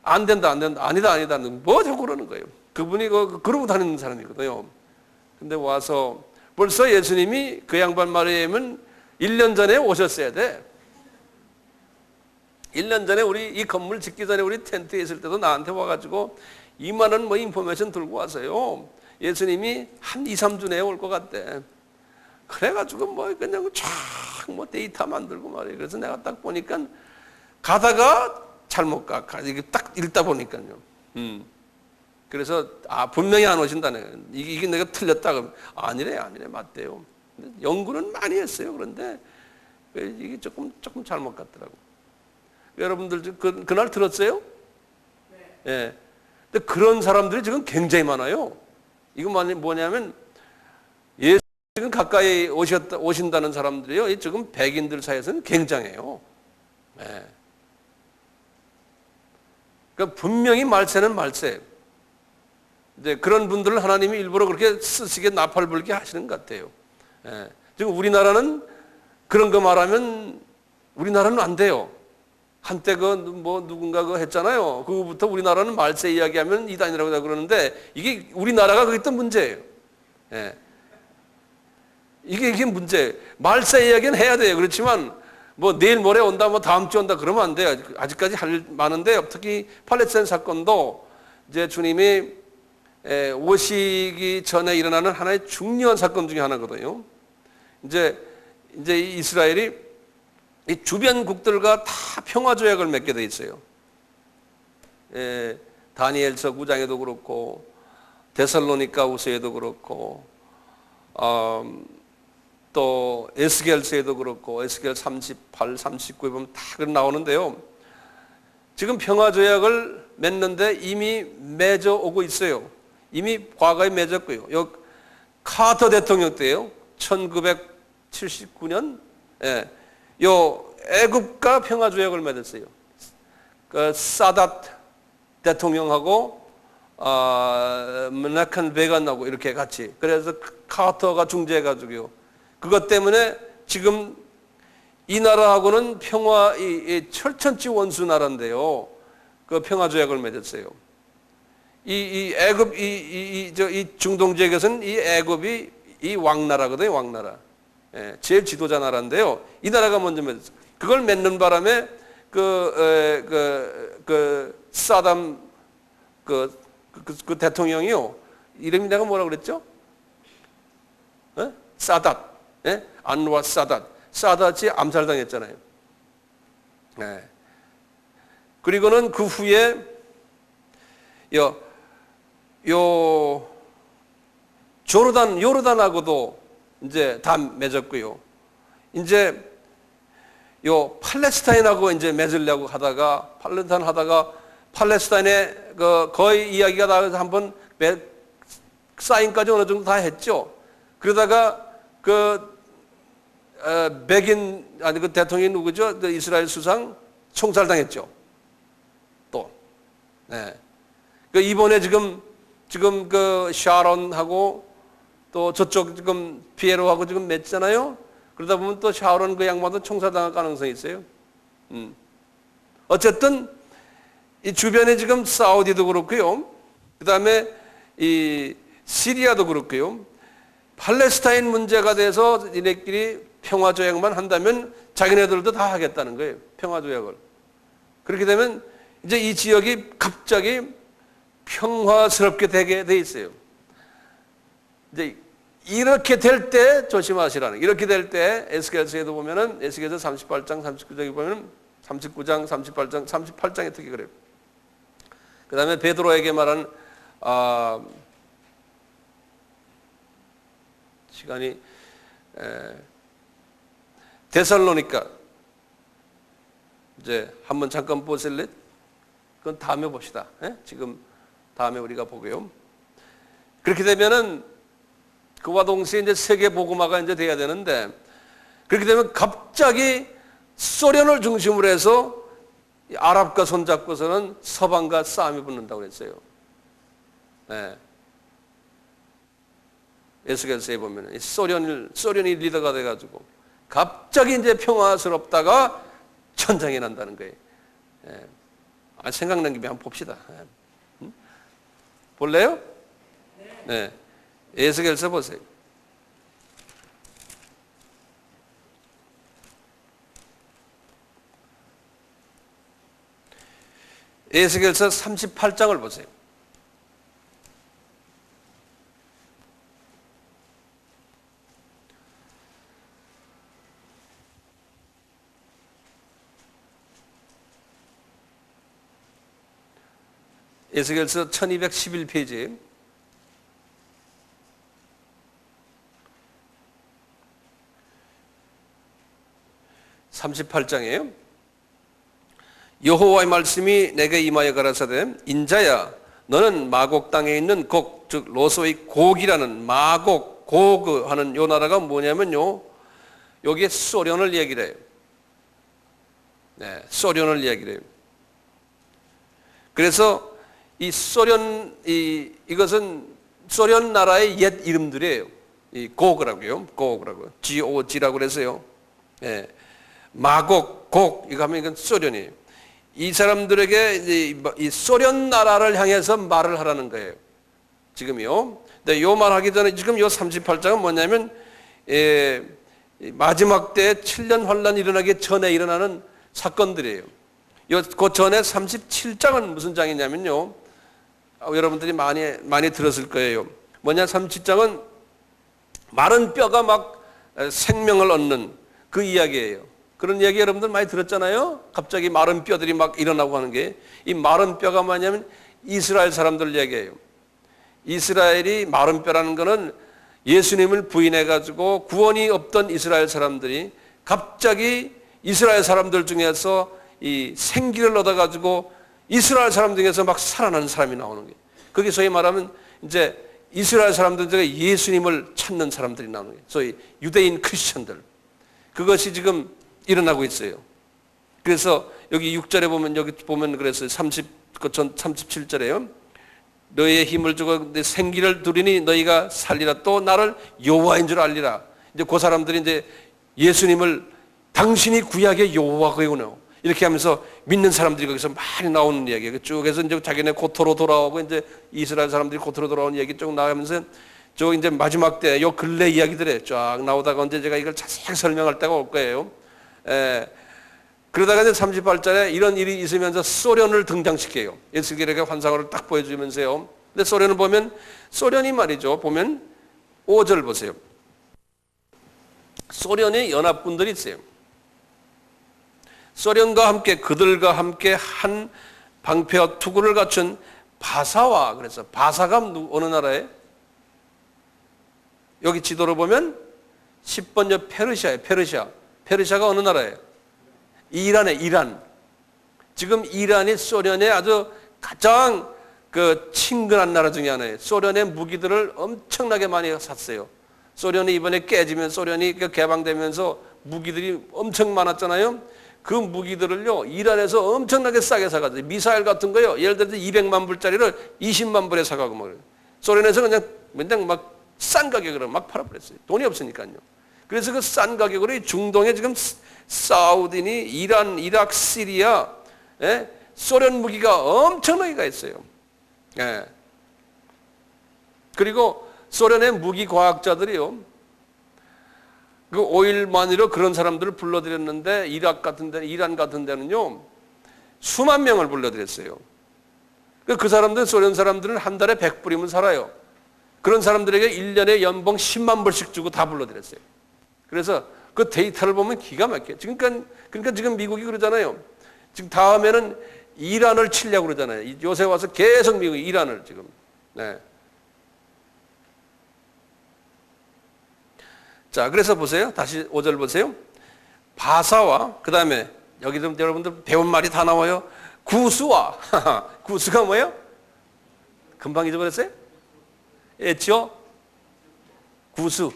안 된다 아니다 뭐 자꾸 그러는 거예요. 그분이 그러고 다니는 사람이거든요. 근데 와서 벌써 예수님이 그 양반 말하면 1년 전에 오셨어야 돼. 1년 전에 우리 이 건물 짓기 전에 우리 텐트에 있을 때도 나한테 와가지고 이만한 뭐 인포메이션 들고 와서요. 예수님이 한 2, 3주 내에 올 것 같대. 그래가지고 뭐 그냥 쫙뭐 데이터 만들고 말이에요. 그래서 내가 딱 보니까 가다가 잘못 이게 딱 읽다 보니까요. 그래서 분명히 안 오신다네. 이게 내가 틀렸다 그러면 아니래 맞대요. 연구는 많이 했어요. 그런데 이게 조금 잘못 같더라고. 여러분들 그날 들었어요? 네. 예. 근데 그런 사람들이 지금 굉장히 많아요. 이거 뭐냐면 예수 지금 가까이 오신다는 사람들이요. 지금 백인들 사이에서는 굉장해요. 예. 그러니까 분명히 말세는 말세. 이제 그런 분들을 하나님이 일부러 그렇게 쓰시게 나팔 불게 하시는 것 같아요. 예. 지금 우리나라는 그런 거 말하면 우리나라는 안 돼요. 한때 누군가 했잖아요. 그거부터 우리나라는 말세 이야기하면 이단이라고 그러는데 이게 우리나라가 그게 또 문제예요. 예. 이게 문제예요. 말세 이야기는 해야 돼요. 그렇지만 뭐 내일 모레 온다, 뭐 다음 주 온다 그러면 안 돼요. 아직까지 할 많은데 특히 팔레스타인 사건도 이제 주님이 오시기 전에 일어나는 하나의 중요한 사건 중에 하나거든요. 이제 이스라엘이 이 주변국들과 다 평화조약을 맺게 돼 있어요. 다니엘서 9장에도 그렇고 데살로니가 후서에도 그렇고 또 에스겔서에도 그렇고 에스겔 38, 39에 보면 다 나오는데요. 지금 평화조약을 맺는데 이미 맺어 오고 있어요. 이미 과거에 맺었고요. 카터 대통령 때요. 1979년 요 애굽과 평화조약을 맺었어요. 그 사닷 대통령하고 맨하탄 배가 나고 이렇게 같이. 그래서 카터가 중재해가지고요. 그것 때문에 지금 이 나라하고는 평화, 이 철천지 원수 나라인데요. 그 평화조약을 맺었어요. 이 애굽, 이 중동 지역에서는 이 애굽이 이 왕나라거든요, 왕나라. 예, 제일 지도자 나라인데요. 이 나라가 먼저 맺었어요. 그걸 맺는 바람에 사담 그 대통령이요. 이름이 내가 뭐라고 그랬죠? 예? 사닷. 예? 안와 사닷. 사닷이 암살당했잖아요. 예. 그리고는 그 후에 요르단하고도 이제 다 맺었고요. 이제 팔레스타인하고 이제 맺으려고 하다가 팔레스타인에 거의 이야기가 나와서 한번 사인까지 어느 정도 다 했죠. 그러다가 그 대통령이 누구죠? 그 이스라엘 수상 총살당했죠. 또. 네. 이번에 지금 그 샤론하고 또 저쪽 지금 피에로하고 지금 맺잖아요. 그러다 보면 또 샤론 그 양반도 총살당할 가능성이 있어요. 어쨌든 이 주변에 지금 사우디도 그렇고요. 그 다음에 이 시리아도 그렇고요. 팔레스타인 문제가 돼서 이네끼리 평화조약만 한다면 자기네들도 다 하겠다는 거예요. 평화조약을. 그렇게 되면 이제 이 지역이 갑자기 평화스럽게 되게 돼 있어요. 이제 이렇게 될 때 조심하시라는. 이렇게 될 때 에스겔서에도 보면은 에스겔서 38장, 39장에 보면은 39장, 38장, 38장에 특히 그래요. 그 다음에 베드로에게 말한 시간이 데살로니가 이제 한번 잠깐 보실래? 그건 다음에 봅시다. 지금 다음에 우리가 보고요. 그렇게 되면은 그와 동시에 이제 세계 복음화가 이제 돼야 되는데 그렇게 되면 갑자기 소련을 중심으로 해서 아랍과 손잡고서는 서방과 싸움이 붙는다고 그랬어요. 네. 에스겔서에 보면 소련이 리더가 돼가지고 갑자기 이제 평화스럽다가 전쟁이 난다는 거예요. 네. 생각난 김에 한번 봅시다. 네. 볼래요? 네. 에스겔서 보세요. 에스겔서 38장을 보세요. 에스겔서 1211페이지. 38장이에요. 여호와의 말씀이 내게 임하여 가라사대 인자야 너는 마곡 땅에 있는 곡 즉 로소의 곡이라는 마곡 고그 하는 요 나라가 뭐냐면요. 여기에 소련을 얘기를 해요. 네, 소련을 얘기를 해요. 그래서 이 소련 이것은 소련 나라의 옛 이름들이에요. 이 고그라고요. 고그라고. GOG라고 그래서요. 네. 마곡, 곡 이거 하면 이건 소련이에요. 이 사람들에게 이 소련 나라를 향해서 말을 하라는 거예요. 지금요. 근데 요 말하기 전에 지금 요 38장은 뭐냐면 마지막 때 7년 환란이 일어나기 전에 일어나는 사건들이에요. 그 전에 37장은 무슨 장이냐면요. 여러분들이 많이 들었을 거예요. 뭐냐 37장은 마른 뼈가 막 생명을 얻는 그 이야기예요. 그런 이야기 여러분들 많이 들었잖아요. 갑자기 마른 뼈들이 막 일어나고 하는 게 이 마른 뼈가 뭐냐면 이스라엘 사람들 이야기예요. 이스라엘이 마른 뼈라는 거는 예수님을 부인해 가지고 구원이 없던 이스라엘 사람들이 갑자기 이스라엘 사람들 중에서 이 생기를 얻어 가지고 이스라엘 사람 중에서 막 살아나는 사람이 나오는 거예요. 그게 소위 말하면 이제 이스라엘 사람들 중에 예수님을 찾는 사람들이 나오는 거예요. 소위 유대인 크리스천들. 그것이 지금 일어나고 있어요. 그래서 여기 6절에 보면 여기 보면 그랬어요. 전 37절에요. 너희의 힘을 주고 내 생기를 두리니 너희가 살리라. 또 나를 여호와인 줄 알리라. 이제 그 사람들이 이제 예수님을 당신이 구약의 여호와군요. 이렇게 하면서 믿는 사람들이 거기서 많이 나오는 이야기예요. 쭉 해서 이제 자기네 고토로 돌아오고 이제 이스라엘 사람들이 고토로 돌아오는 이야기 쭉 나가면서 저 이제 마지막 때 요 근래 이야기들에 쫙 나오다가 언제 제가 이걸 자세히 설명할 때가 올 거예요. 그러다가 이제 38절에 이런 일이 있으면서 소련을 등장시켜요. 에스겔에게 환상을 딱 보여주면서요. 근데 소련을 보면 소련이 말이죠. 보면 5절 보세요. 소련의 연합군들이 있어요. 소련과 함께 그들과 함께 한 방패와 투구를 갖춘 바사와 그래서 바사가 어느 나라에 여기 지도로 보면 10번째 페르시아예요. 페르시아가 어느 나라예요? 이란에 이란. 지금 이란이 소련의 아주 가장 그 친근한 나라 중에 하나예요. 소련의 무기들을 엄청나게 많이 샀어요. 소련이 이번에 깨지면 소련이 개방되면서 무기들이 엄청 많았잖아요. 그 무기들을요 이란에서 엄청나게 싸게 사가지고 미사일 같은 거요 예를 들어서 200만 불짜리를 20만 불에 사가고 뭐 소련에서 그냥 막 싼 가격으로 막 팔아버렸어요. 돈이 없으니까요. 그래서 그 싼 가격으로 중동에 지금 사우디니 이란, 이라크, 시리아 소련 무기가 엄청나게 가 있어요. 그리고 소련의 무기 과학자들이요 그 5일 만으로 그런 사람들을 불러들였는데 이란 같은 데는요 수만 명을 불러들였어요. 그 사람들 소련 사람들은 한 달에 100불이면 살아요. 그런 사람들에게 1년에 연봉 10만 불씩 주고 다 불러들였어요. 그래서 그 데이터를 보면 기가 막혀요. 그러니까 지금 미국이 그러잖아요. 지금 다음에는 이란을 치려고 그러잖아요. 요새 와서 계속 미국이 이란을 지금. 자, 그래서 보세요. 다시 5절 보세요. 바사와 그 다음에 여기 좀 여러분들 배운 말이 다 나와요. 구스와 구스가 뭐예요? 금방 잊어버렸어요? 구스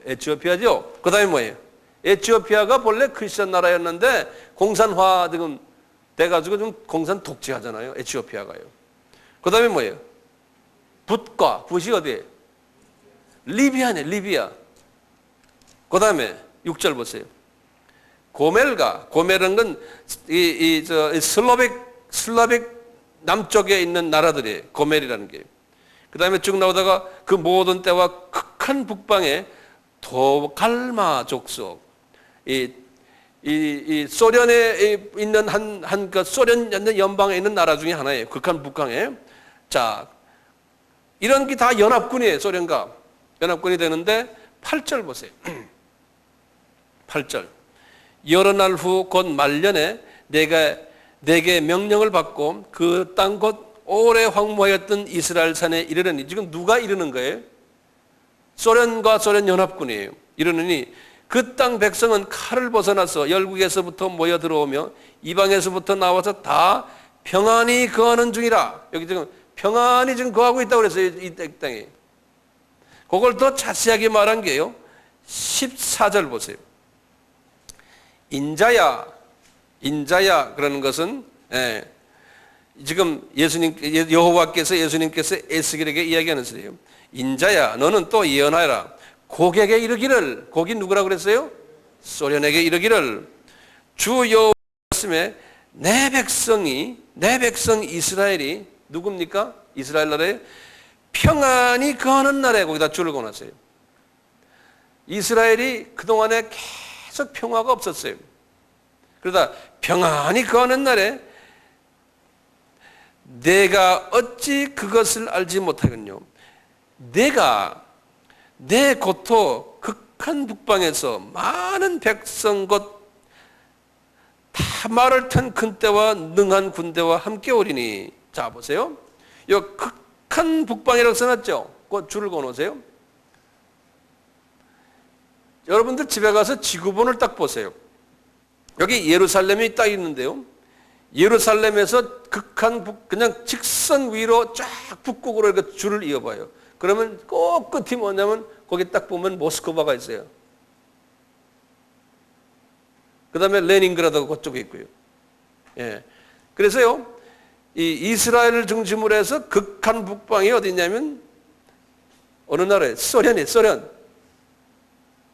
에티오피아죠. 그 다음에 뭐예요? 에티오피아가 본래 크리스천 나라였는데 공산화 지금 돼가지고 좀 공산 독재하잖아요. 에티오피아가요. 그 다음에 뭐예요? 붓이 어디예요? 리비아네, 리비아. 그 다음에 6절 보세요. 고멜은 건 슬라빅 남쪽에 있는 나라들이에요. 고멜이라는 게. 그 다음에 쭉 나오다가 그 모든 때와 극한 북방에 도갈마 족속, 이 소련에 있는 그 소련 연방에 있는 나라 중에 하나예요. 극한 북방에. 자, 이런 게 다 연합군이에요. 소련과 연합군이 되는데 8절 보세요. 8절. 여러 날 후 곧 말년에 내게 명령을 받고 그 땅 곧 오래 황무하였던 이스라엘 산에 이르르니 지금 누가 이르는 거예요? 소련과 소련 연합군이에요. 이르느니 그 땅 백성은 칼을 벗어나서 열국에서부터 모여 들어오며 이방에서부터 나와서 다 평안히 거하는 중이라. 여기 지금 평안히 지금 거하고 있다고 그랬어요. 이 땅에. 그걸 더 자세하게 말한 게요. 14절 보세요. 인자야 그러는 것은 지금 여호와께서 예수님께서 에스겔에게 이야기하는 소리예요. 인자야 너는 또 예언하여라. 고객에 이르기를, 고기 누구라고 그랬어요? 소련에게 이르기를 주 여호와 말씀에 내 백성 이스라엘이 누굽니까? 이스라엘 나라에 평안히 거하는 날에 거기다 줄을 꺼놨어요. 이스라엘이 그동안에 계속 평화가 없었어요. 그러다 평안히 거하는 날에 내가 어찌 그것을 알지 못하겠뇨. 내가 내 고토 극한 북방에서 많은 백성 곧 다 말을 탄 큰 떼와 능한 군대와 함께 오리니. 자 보세요. 이 극한 북방이라고 써놨죠. 그 줄을 그어놓으세요. 여러분들 집에 가서 지구본을 딱 보세요. 여기 예루살렘이 딱 있는데요. 예루살렘에서 그냥 직선 위로 쫙 북극으로 이렇게 줄을 이어봐요. 그러면 꼭 끝이 뭐냐면 거기 딱 보면 모스크바가 있어요. 그 다음에 레닌그라드가 그쪽에 있고요. 그래서요, 이 이스라엘을 중심으로 해서 극한 북방이 어디 있냐면 어느 나라에 소련이에요. 소련.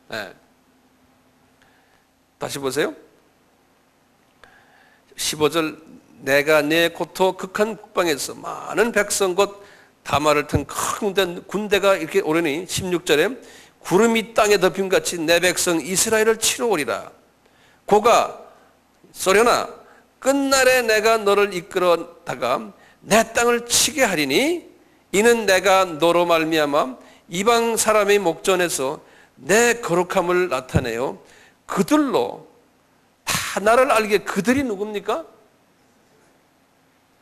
네. 다시 보세요. 15절 내가 내 고토 극한 북방에서 많은 백성 곧 다마를 튼 큰 군대가 이렇게 오르니 16절에 구름이 땅에 덮임같이 내 백성 이스라엘을 치러 오리라. 고가 소련아 끝날에 내가 너를 이끌어다가 내 땅을 치게 하리니 이는 내가 너로 말미암아 이방 사람의 목전에서 내 거룩함을 나타내요 그들로 다 나를 알게. 그들이 누굽니까?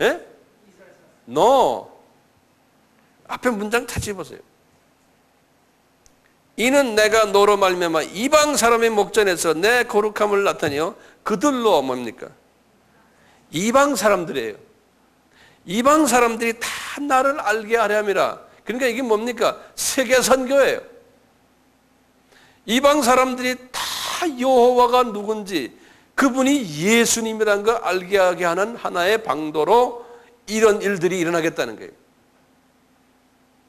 예? No. 앞에 문장 다시 보세요. 이는 내가 너로 말미암아 이방 사람의 목전에서 내 거룩함을 나타내요 그들로 뭡니까? 이방 사람들이에요. 이방 사람들이 다 나를 알게 하려 함이라. 그러니까 이게 뭡니까? 세계 선교예요. 이방 사람들이 다 여호와가 누군지 그분이 예수님이라는 걸 알게 하게 하는 하나의 방도로 이런 일들이 일어나겠다는 거예요.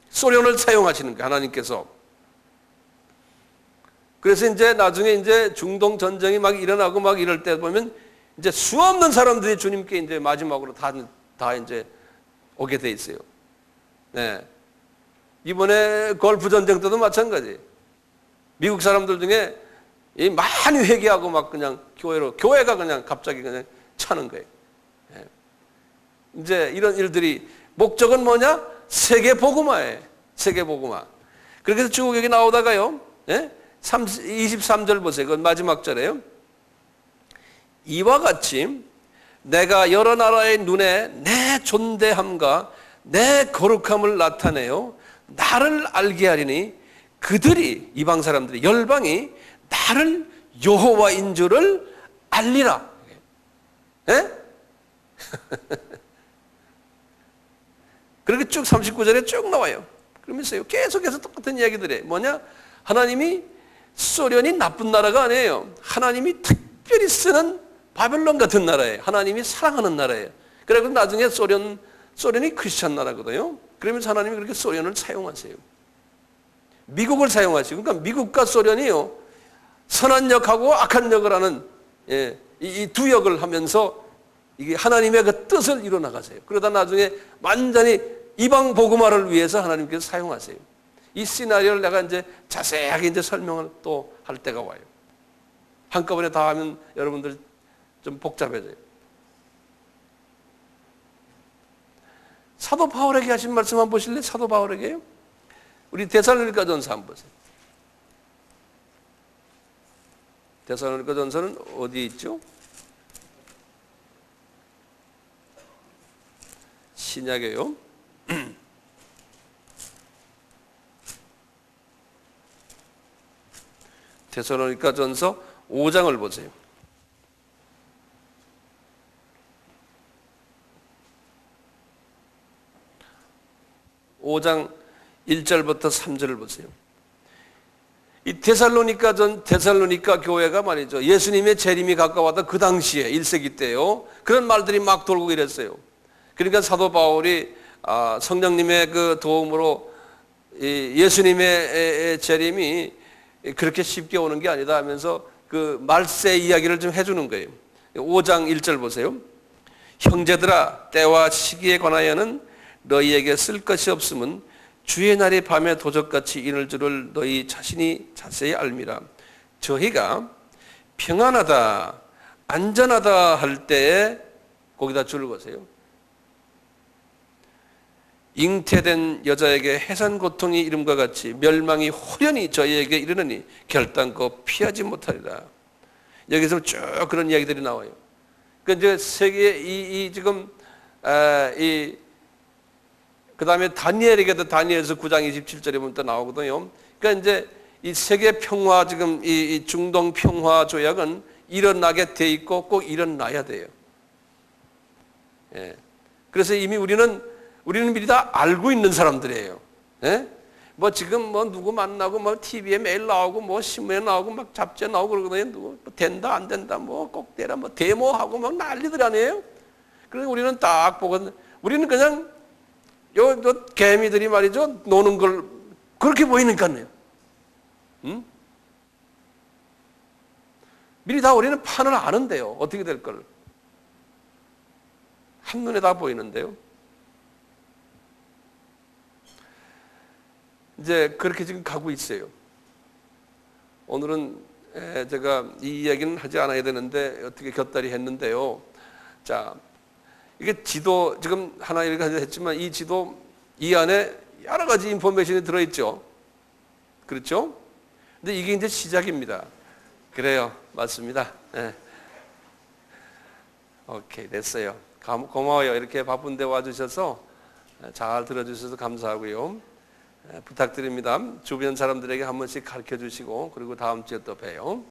소련을 사용하시는 거예요, 하나님께서. 그래서 이제 나중에 이제 중동 전쟁이 막 일어나고 막 이럴 때 보면 이제 수없는 사람들이 주님께 이제 마지막으로 다 이제 오게 돼 있어요. 네. 이번에 걸프 전쟁 때도 마찬가지. 미국 사람들 중에 많이 회개하고 막 그냥 교회가 그냥 갑자기 그냥 차는 거예요. 네. 이제 이런 일들이 목적은 뭐냐? 세계 복음화예요. 세계 복음화. 그렇게 해서 쭉 여기 나오다가요. 네? 23절 보세요. 그건 마지막 절에요. 이와 같이 내가 여러 나라의 눈에 내 존대함과 내 거룩함을 나타내요 나를 알게 하리니 그들이 이방 사람들이 열방이 나를 여호와인 줄을 알리라. 예? 그렇게 쭉 39절에 쭉 나와요. 그러면서요 계속해서 똑같은 이야기들이 뭐냐? 하나님이 소련이 나쁜 나라가 아니에요. 하나님이 특별히 쓰는 바벨론 같은 나라예요. 하나님이 사랑하는 나라예요. 그래서 나중에 소련이 크리스찬 나라거든요. 그러면서 하나님이 그렇게 소련을 사용하세요. 미국을 사용하시고, 그러니까 미국과 소련이요 선한 역하고 악한 역을 하는 이 두 역을 하면서 이게 하나님의 그 뜻을 이뤄 나가세요. 그러다 나중에 완전히 이방 복음화를 위해서 하나님께서 사용하세요. 이 시나리오를 내가 이제 자세하게 이제 설명을 또 할 때가 와요. 한꺼번에 다 하면 여러분들 좀 복잡해져요. 사도 바울에게 하신 말씀 한번 보실래요? 사도 바울에게요. 우리 데살로니가전서 한번 보세요. 데살로니가전서는 어디에 있죠? 신약에요. 데살로니가전서 5장을 보세요. 5장 1절부터 3절을 보세요. 이 데살로니가 교회가 말이죠. 예수님의 재림이 가까웠던 그 당시에 1세기 때요. 그런 말들이 막 돌고 이랬어요. 그러니까 사도 바울이 성령님의 그 도움으로 예수님의 재림이 그렇게 쉽게 오는 게 아니다 하면서 그 말세 이야기를 좀 해주는 거예요. 5장 1절 보세요. 형제들아 때와 시기에 관하여는 너희에게 쓸 것이 없음은 주의 날이 밤에 도적같이 이를 줄을 너희 자신이 자세히 알미라. 저희가 평안하다 안전하다 할 때에 거기다 줄을 거세요. 잉태된 여자에게 해산 고통이 이름과 같이 멸망이 호련히 저희에게 이르느니 결단코 피하지 못하리라. 여기서 쭉 그런 이야기들이 나와요. 그 이제 세계 지금 그 다음에 다니엘에게도 다니엘서 9장 27절에 보면 또 나오거든요. 그러니까 이제 이 세계 평화 지금 이 중동 평화 조약은 일어나게 돼 있고 꼭 일어나야 돼요. 예. 그래서 이미 우리는 미리 다 알고 있는 사람들이에요. 예? 뭐 지금 뭐 누구 만나고 뭐 TV에 매일 나오고 뭐 신문에 나오고 막 잡지에 나오고 그러거든요. 누구 뭐 된다 안 된다 뭐 꼭 되라 뭐 데모하고 막 난리들 아니에요. 그래서 우리는 딱 보고 우리는 그냥 요 개미들이 말이죠 노는 걸 그렇게 보이니까요. 응? 미리 다 우리는 판을 아는데요. 어떻게 될 걸. 한눈에 다 보이는데요. 이제 그렇게 지금 가고 있어요. 오늘은 제가 이 이야기는 하지 않아야 되는데 어떻게 곁다리 했는데요. 자, 이게 지도 지금 하나 이렇게 했지만 이 지도 이 안에 여러 가지 인포메이션이 들어있죠. 그렇죠? 근데 이게 이제 시작입니다. 그래요. 맞습니다. 네. 오케이, 됐어요. 고마워요. 이렇게 바쁜데 와주셔서 잘 들어주셔서 감사하고요. 부탁드립니다. 주변 사람들에게 한 번씩 가르쳐 주시고 그리고 다음 주에 또 봬요.